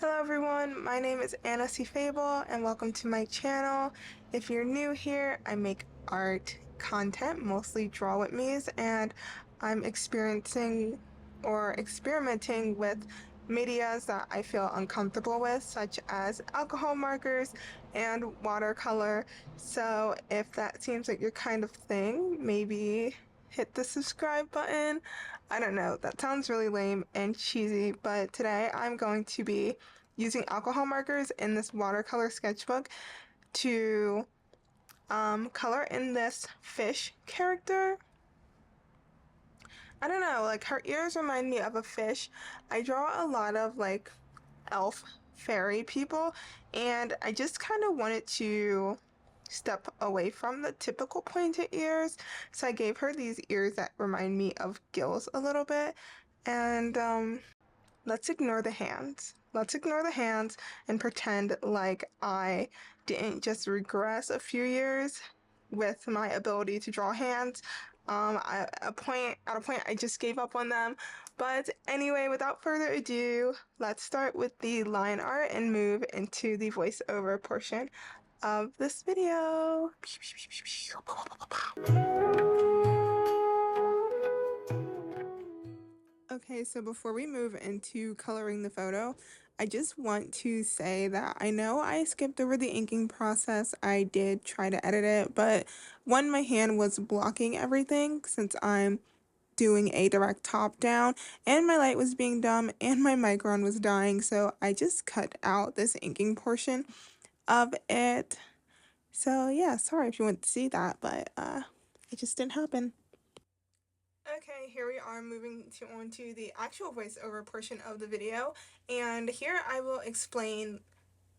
Hello everyone, my name is Anna C. Fable and welcome to my channel. If you're new here, I make art content, mostly draw with me's, and I'm experiencing or experimenting with medias that I feel uncomfortable with, such as alcohol markers and watercolor. So if that seems like your kind of thing, maybe hit the subscribe button. I don't know, that sounds really lame and cheesy, but today I'm going to be using alcohol markers in this watercolor sketchbook to color in this fish character. I don't know, like her ears remind me of a fish. I draw a lot of like elf fairy people, and I just kind of wanted to step away from the typical pointed ears, so I gave her these ears that remind me of gills a little bit. And let's ignore the hands. Let's ignore the hands and pretend like I didn't just regress a few years with my ability to draw hands. At a point, I just gave up on them. But anyway, without further ado, let's start with the line art and move into the voiceover portion of this video. Okay, so before we move into coloring the photo, I just want to say that I know I skipped over the inking process. I did try to edit it, but one, my hand was blocking everything since I'm doing a direct top down, and my light was being dumb, and my micron was dying, so I just cut out this inking portion of it. So yeah, sorry if you want to see that, but it just didn't happen. Okay, here we are moving on to the actual voiceover portion of the video, and here I will explain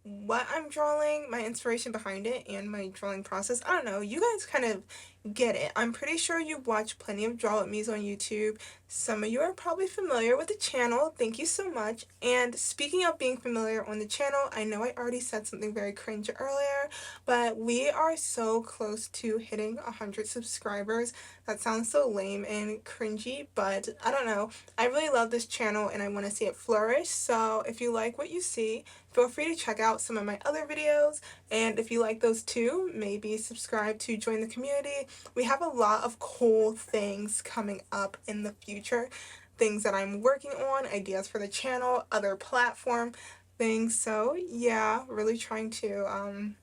what I'm drawing, my inspiration behind it, and my drawing process. I don't know, you guys kind of get it. I'm pretty sure you watch plenty of Draw With Me's on YouTube. Some of you are probably familiar with the channel. Thank you so much. And speaking of being familiar on the channel, I know I already said something very cringe earlier, but we are so close to hitting 100 subscribers. That sounds so lame and cringy, but I don't know. I really love this channel and I want to see it flourish. So if you like what you see, feel free to check out some of my other videos, and if you like those too, maybe subscribe to join the community. We have a lot of cool things coming up in the future, things that I'm working on, ideas for the channel, other platform things. So yeah, really trying to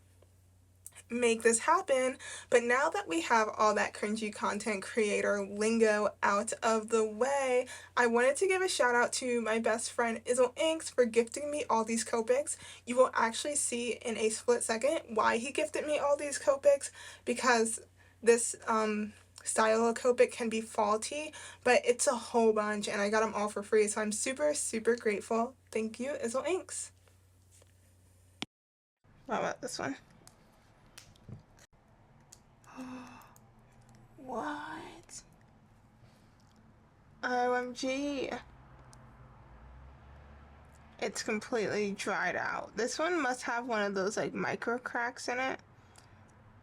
make this happen. But now that we have all that cringy content creator lingo out of the way, I wanted to give a shout out to my best friend Izzle Inks for gifting me all these Copics. You will actually see in a split second why he gifted me all these Copics, because this style of Copic can be faulty, but it's a whole bunch and I got them all for free, so I'm super grateful. Thank you, Izzle Inks. How about this one? What? OMG. It's completely dried out. This one must have one of those like micro cracks in it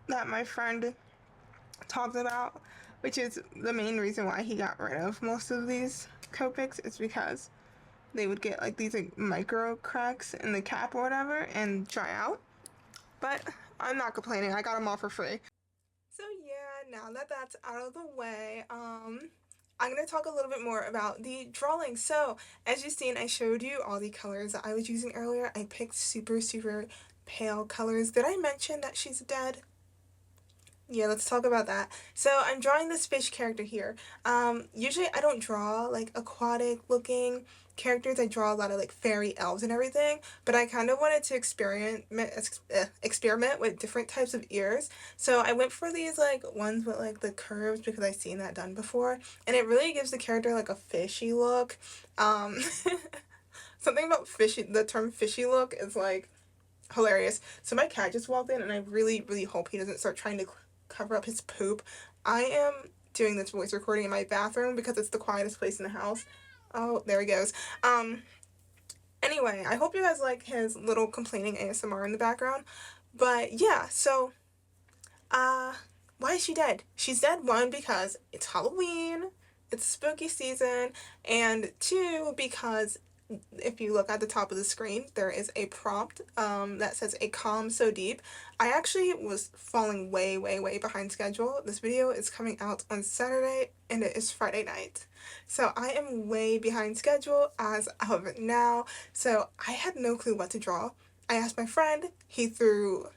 that my friend talked about, which is the main reason why he got rid of most of these Copics, is because they would get like these like micro cracks in the cap or whatever and dry out. But I'm not complaining, I got them all for free. So yeah, now that that's out of the way, I'm going to talk a little bit more about the drawing. So, as you've seen, I showed you all the colors that I was using earlier. I picked super pale colors. Did I mention that she's dead? Yeah, let's talk about that. So I'm drawing this fish character here. Usually I don't draw like aquatic looking characters. I draw a lot of like fairy elves and everything, but I kind of wanted to experiment with different types of ears. So I went for these like ones with like the curves because I've seen that done before, and it really gives the character like a fishy look. Something about fishy, the term fishy look is like hilarious. So my cat just walked in and I really hope he doesn't start trying to cover up his poop. I am doing this voice recording in my bathroom because it's the quietest place in the house. Oh, there he goes. Anyway, I hope you guys like his little complaining ASMR in the background. But yeah, so why is she dead? She's dead, one, because it's Halloween, it's spooky season, and two, because if you look at the top of the screen, there is a prompt that says "A calm so deep." I actually was falling way, way, way behind schedule. This video is coming out on Saturday and it is Friday night. So I am way behind schedule as of now. So I had no clue what to draw. I asked my friend, he pulled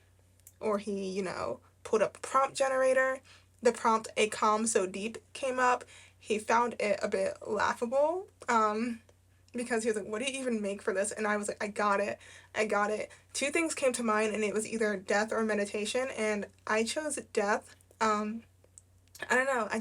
up a prompt generator. The prompt "A calm so deep" came up. He found it a bit laughable. Because he was like, what do you even make for this? And I was like, I got it. Two things came to mind, and it was either death or meditation, and I chose death. I don't know, I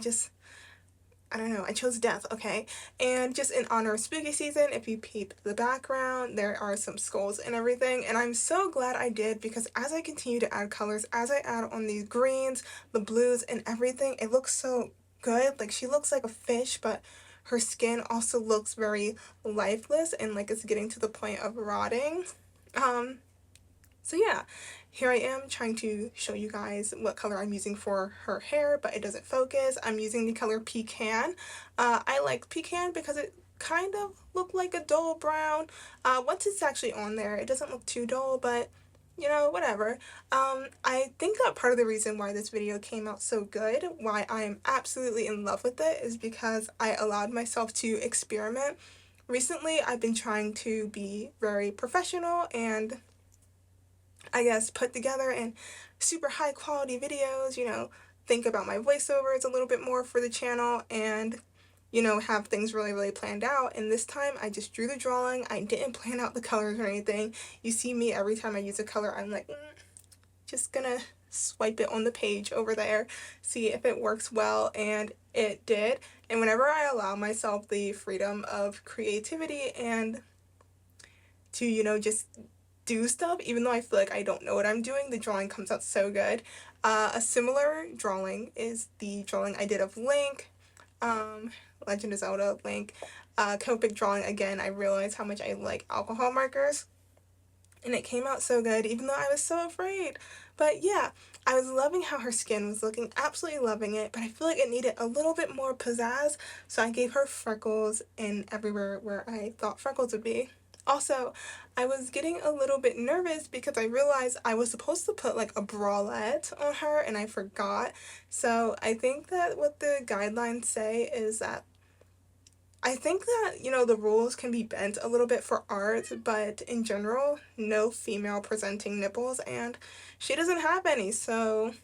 chose death, okay? And just in honor of spooky season, if you peep the background, there are some skulls and everything, and I'm so glad I did, because as I continue to add colors, as I add on these greens, the blues, and everything, it looks so good. Like, she looks like a fish, but her skin also looks very lifeless and like it's getting to the point of rotting. So yeah, here I am trying to show you guys what color I'm using for her hair, but it doesn't focus. I'm using the color Pecan. I like Pecan because it kind of looked like a dull brown. Once it's actually on there, it doesn't look too dull, but you know, whatever. I think that part of the reason why this video came out so good, why I am absolutely in love with it, is because I allowed myself to experiment. Recently, I've been trying to be very professional and, I guess, put together in super high quality videos, you know, think about my voiceovers a little bit more for the channel, and you know, have things really, really planned out. And this time I just drew the drawing. I didn't plan out the colors or anything. You see me every time I use a color, I'm like, just gonna swipe it on the page over there, see if it works well, and it did. And whenever I allow myself the freedom of creativity and to, you know, just do stuff, even though I feel like I don't know what I'm doing, the drawing comes out so good. A similar drawing is the drawing I did of Link, Legend of Zelda, Link. Copic drawing, again, I realized how much I like alcohol markers, and it came out so good, even though I was so afraid. But yeah, I was loving how her skin was looking, absolutely loving it, but I feel like it needed a little bit more pizzazz, so I gave her freckles in everywhere where I thought freckles would be. Also, I was getting a little bit nervous because I realized I was supposed to put like a bralette on her and I forgot. So I think that what the guidelines say is that I think that, you know, the rules can be bent a little bit for art, but in general, no female presenting nipples, and she doesn't have any, so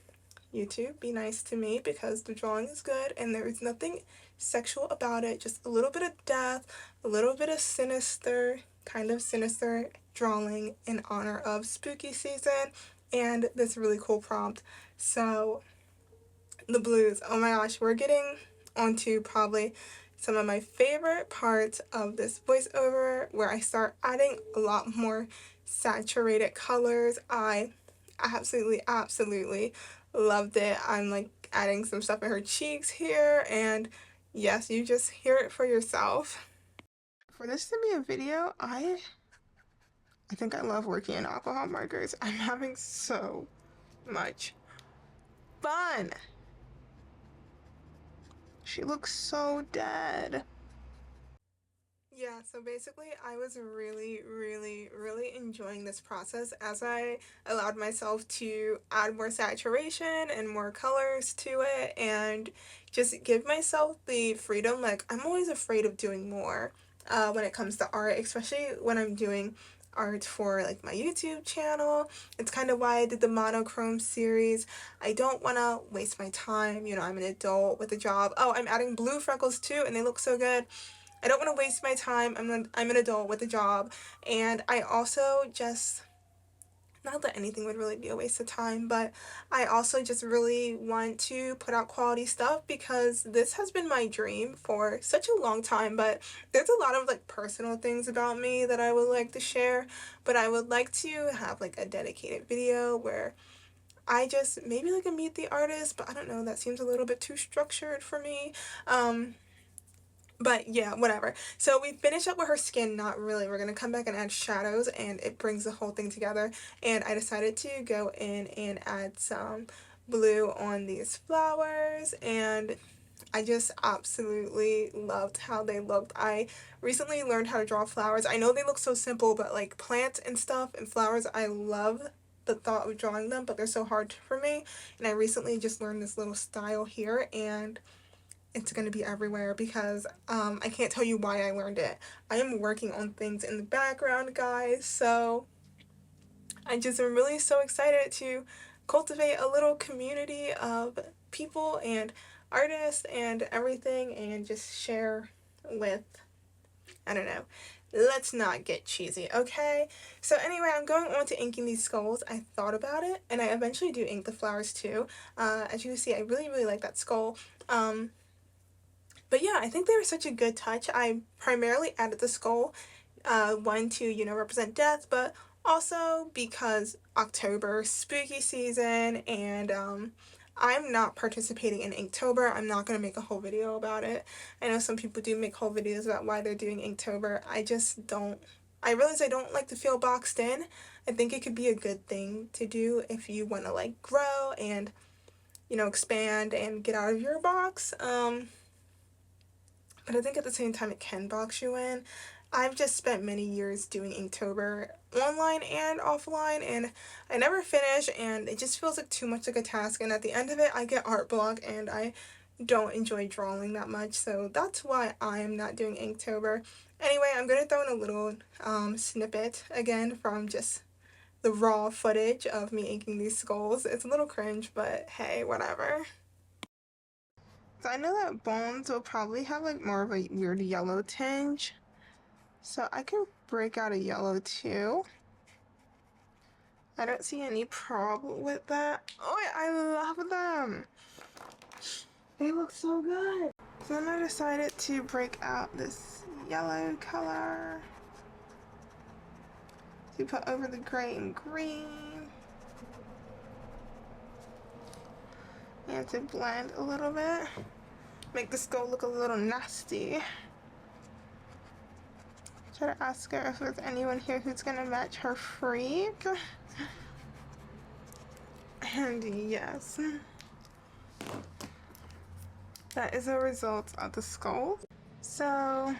YouTube, be nice to me because the drawing is good and there is nothing sexual about it, just a little bit of death, a little bit of sinister, kind of sinister drawing in honor of spooky season, and this really cool prompt. So, the blues, oh my gosh, we're getting onto probably some of my favorite parts of this voiceover, where I start adding a lot more saturated colors. I absolutely loved it. I'm like adding some stuff in her cheeks here, and yes, you just hear it for yourself. For this to be a video, I think I love working in alcohol markers. I'm having so much fun. She looks so dead. Yeah, so basically I was really enjoying this process as I allowed myself to add more saturation and more colors to it and just give myself the freedom. Like, I'm always afraid of doing more when it comes to art, especially when I'm doing art for like my YouTube channel. It's kind of why I did the monochrome series. I don't want to waste my time, you know, I'm an adult with a job. Oh, I'm adding blue freckles too and they look so good. I don't want to waste my time. I'm an adult with a job, and I also just, not that anything would really be a waste of time, but I also just really want to put out quality stuff because this has been my dream for such a long time. But there's a lot of like personal things about me that I would like to share, but I would like to have like a dedicated video where I just maybe like a meet the artist, but I don't know, that seems a little bit too structured for me. But yeah, whatever. So we finish up with her skin, not really. We're going to come back and add shadows, and it brings the whole thing together. And I decided to go in and add some blue on these flowers, and I just absolutely loved how they looked. I recently learned how to draw flowers. I know they look so simple, but like plants and stuff and flowers, I love the thought of drawing them, but they're so hard for me. And I recently just learned this little style here, and it's going to be everywhere because I can't tell you why I learned it. I am working on things in the background, guys, so I just am really so excited to cultivate a little community of people and artists and everything, and just share with, I don't know. Let's not get cheesy, okay? So anyway, I'm going on to inking these skulls. I thought about it, and I eventually do ink the flowers too. As you can see, I really, really like that skull. But yeah, I think they were such a good touch. I primarily added the skull, one to, you know, represent death, but also because October, spooky season, and I'm not participating in Inktober. I'm not going to make a whole video about it. I know some people do make whole videos about why they're doing Inktober. I just don't. I realize I don't like to feel boxed in. I think it could be a good thing to do if you want to like grow and, you know, expand and get out of your box. But I think at the same time it can box you in. I've just spent many years doing Inktober online and offline, and I never finish, and it just feels like too much like a task, and at the end of it I get art block and I don't enjoy drawing that much, so that's why I am not doing Inktober. Anyway, I'm going to throw in a little snippet again from just the raw footage of me inking these skulls. It's a little cringe, but hey, whatever. So I know that bones will probably have like more of a weird yellow tinge. So I can break out a yellow too. I don't see any problem with that. Oh, I love them. They look so good. So then I decided to break out this yellow color to put over the gray and green. And to blend a little bit. Make the skull look a little nasty. Try to ask her if there's anyone here who's gonna match her freak. And yes, that is a result of the skull. So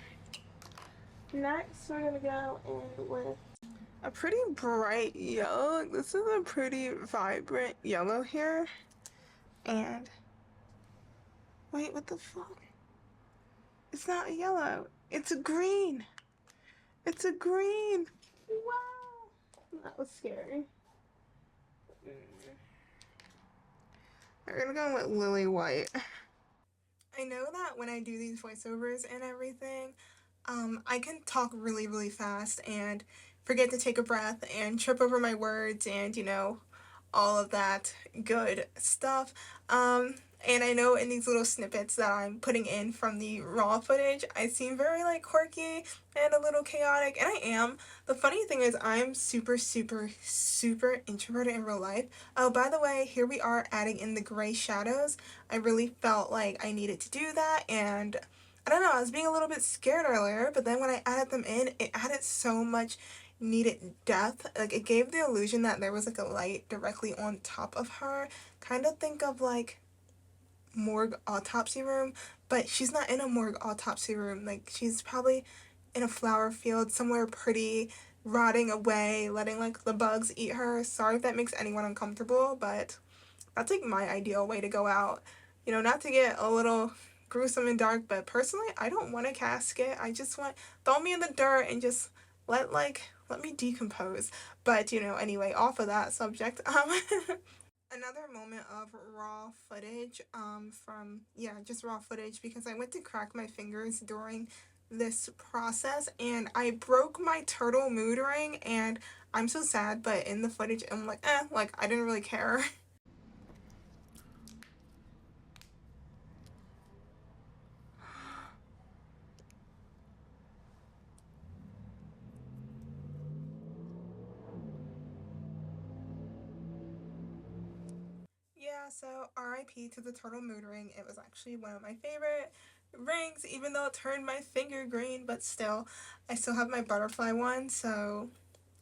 next we're gonna go in with a pretty bright yellow. This is a pretty vibrant yellow here. And wait, what the fuck? It's not a yellow. It's a green. It's a green. Wow. That was scary. We're gonna go with lily white. I know that when I do these voiceovers and everything, I can talk really, really fast and forget to take a breath and trip over my words and, you know, all of that good stuff. And I know in these little snippets that I'm putting in from the raw footage, I seem very like quirky and a little chaotic, and I am. The funny thing is I'm super, super, super introverted in real life. Oh, by the way, here we are adding in the gray shadows. I really felt like I needed to do that, and I don't know, I was being a little bit scared earlier, but then when I added them in, it added so much needed depth. Like, it gave the illusion that there was like a light directly on top of her. Kind of think of like morgue autopsy room, but she's not in a morgue autopsy room. Like, she's probably in a flower field somewhere pretty, rotting away, letting like the bugs eat her. Sorry if that makes anyone uncomfortable, but that's like my ideal way to go out. You know, not to get a little gruesome and dark, but personally I don't want a casket. I just want, throw me in the dirt and just let me decompose. But you know, anyway, off of that subject, another moment of raw footage from, yeah, just raw footage, because I went to crack my fingers during this process and I broke my turtle mood ring, and I'm so sad, but in the footage I'm like, like I didn't really care. Yeah, so RIP to the turtle mood ring. It was actually one of my favorite rings, even though it turned my finger green, but still, I still have my butterfly one, so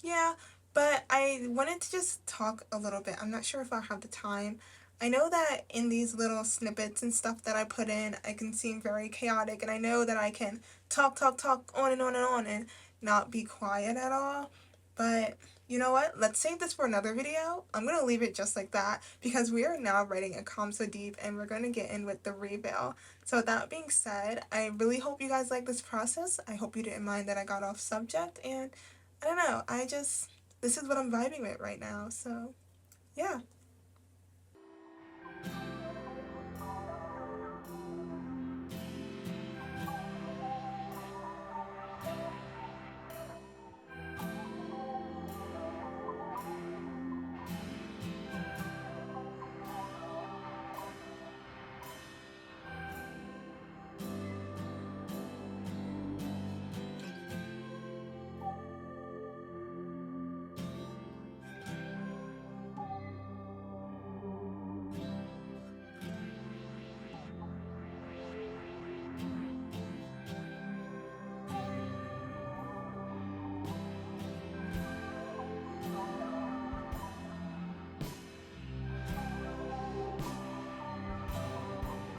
yeah. But I wanted to just talk a little bit. I'm not sure if I'll have the time. I know that in these little snippets and stuff that I put in, I can seem very chaotic, and I know that I can talk on and on and on and not be quiet at all, but you know what? Let's save this for another video. I'm going to leave it just like that because we are now writing a Calm So Deep and we're going to get in with the reveal. So with that being said, I really hope you guys like this process. I hope you didn't mind that I got off subject, and I don't know, this is what I'm vibing with right now, so yeah.